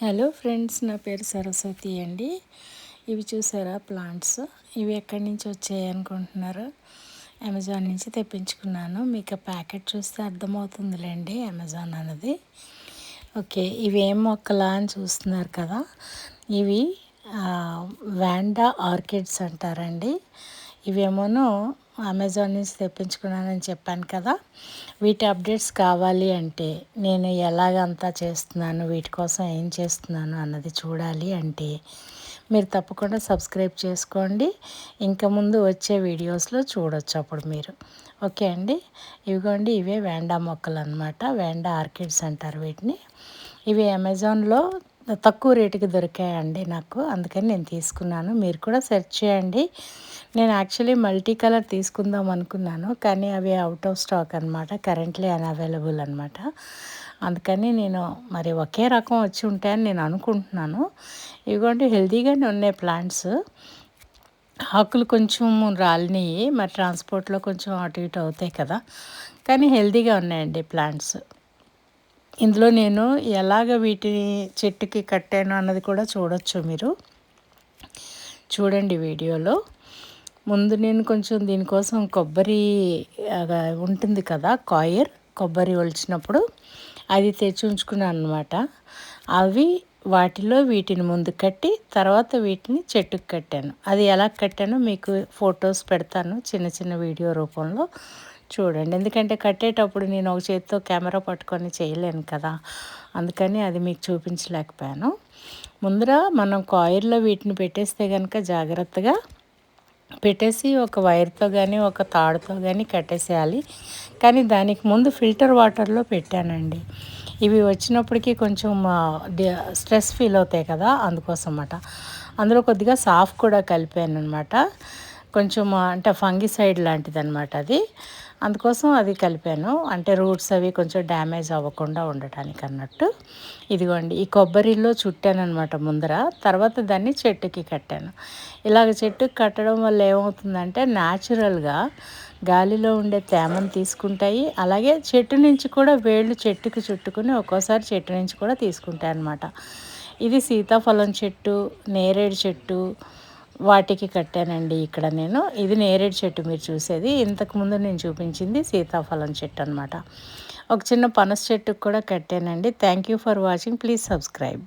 Hello friends, నా పేరు సరస్వతి అండి. ఇవి చూసారా ప్లాంట్స్? ఇవి ఎక్కడి నుంచి వచ్చాయి అనుకుంటున్నారు? అమెజాన్ నుంచి తెప్పించుకున్నాను. మీకు ఆ ప్యాకెట్ చూస్తే అర్థమవుతుందిలేండి అమెజాన్ అన్నది. ఓకే, ఇవి ఏం మొక్కలా అని చూస్తున్నారు కదా. ఇవి వాండా ఆర్కిడ్స్ అంటారండి. ఇవేమోనో అమెజాన్ నుంచి తెప్పించుకున్నానని చెప్పాను కదా. వీటి అప్డేట్స్ కావాలి అంటే నేను ఎలాగంతా చేస్తున్నాను, వీటి కోసం ఏం చేస్తున్నాను అన్నది చూడాలి అంటే మీరు తప్పకుండా సబ్స్క్రైబ్ చేసుకోండి. ఇంకా ముందు వచ్చే వీడియోస్లో చూడొచ్చు అప్పుడు మీరు. ఓకే అండి, ఇవిగోండి ఇవే వేండా మొక్కలు అనమాట. వేండా ఆర్కిడ్స్ అంటారు వీటిని. ఇవి అమెజాన్లో తక్కువ రేటుకి దొరికాయండి నాకు, అందుకని నేను తీసుకున్నాను. మీరు కూడా సెర్చ్ చేయండి. నేను యాక్చువల్లీ మల్టీ కలర్ తీసుకుందాం అనుకున్నాను, కానీ అవి అవుట్ ఆఫ్ స్టాక్ అనమాట, కరెంట్లీ అన్అవైలబుల్ అనమాట. అందుకని నేను మరి ఒకే రకం వచ్చి ఉంటాయని నేను అనుకుంటున్నాను. ఇవిగోండి హెల్తీగానే ఉన్నాయి ప్లాంట్స్. ఆకులు కొంచెం రాలినాయి, మరి ట్రాన్స్పోర్ట్లో కొంచెం అటు ఇటు అవుతాయి కదా, కానీ హెల్తీగా ఉన్నాయండి ప్లాంట్స్. ఇందులో నేను ఎలాగ వీటిని చెట్టుకి కట్టాను అన్నది కూడా చూడొచ్చు మీరు. చూడండి వీడియోలో. ముందు నేను కొంచెం దీనికోసం కొబ్బరి ఉంటుంది కదా, కొబ్బరి ఒలిచినప్పుడు అది తెచ్చి ఉంచుకున్నాను అనమాట. అవి వాటిలో వీటిని ముందు కట్టి తర్వాత వీటిని చెట్టుకు కట్టాను. అది ఎలా కట్టానో మీకు ఫొటోస్ పెడతాను చిన్న చిన్న వీడియో రూపంలో, చూడండి. ఎందుకంటే కట్టేటప్పుడు నేను ఒక చేతితో కెమెరా పట్టుకొని చేయలేను కదా, అందుకని అది మీకు చూపించలేకపోయాను. ముందర మనం కాయిర్లో వీటిని పెట్టేస్తే కనుక జాగ్రత్తగా పెట్టేసి ఒక వైర్తో కానీ ఒక తాడుతో కానీ కట్టేసేయాలి. కానీ దానికి ముందు ఫిల్టర్ వాటర్లో పెట్టానండి. ఇవి వచ్చినప్పటికీ కొంచెం స్ట్రెస్ ఫీల్ అవుతాయి కదా, అందుకోసం అన్నమాట. అందులో కొద్దిగా సాఫ్ కూడా కలిపాను అనమాట. కొంచెం అంటే ఫంగిసైడ్ లాంటిది అనమాట అది, అందుకోసం అది కలిపాను. అంటే రూట్స్ అవి కొంచెం డ్యామేజ్ అవ్వకుండా ఉండటానికి అన్నట్టు. ఇదిగోండి ఈ కొబ్బరిలో చుట్టాను అనమాట ముందర, తర్వాత దాన్ని చెట్టుకి కట్టాను. ఇలాగ చెట్టుకి కట్టడం వల్ల ఏమవుతుందంటే న్యాచురల్గా గాలిలో ఉండే తేమను తీసుకుంటాయి. అలాగే చెట్టు నుంచి కూడా వేళ్ళు చెట్టుకి చుట్టుకుని ఒక్కోసారి చెట్టు నుంచి కూడా తీసుకుంటాయి అన్నమాట. ఇది సీతాఫలం చెట్టు, నేరేడు చెట్టు వాటికి కట్టానండి ఇక్కడ నేను. ఇది నేరేడు చెట్టు మీరు చూసేది, ఇంతకుముందు నేను చూపించింది సీతాఫలం చెట్టు అనమాట. ఒక చిన్న పనస చెట్టుకు కూడా కట్టానండి. Thank you for watching. Please subscribe.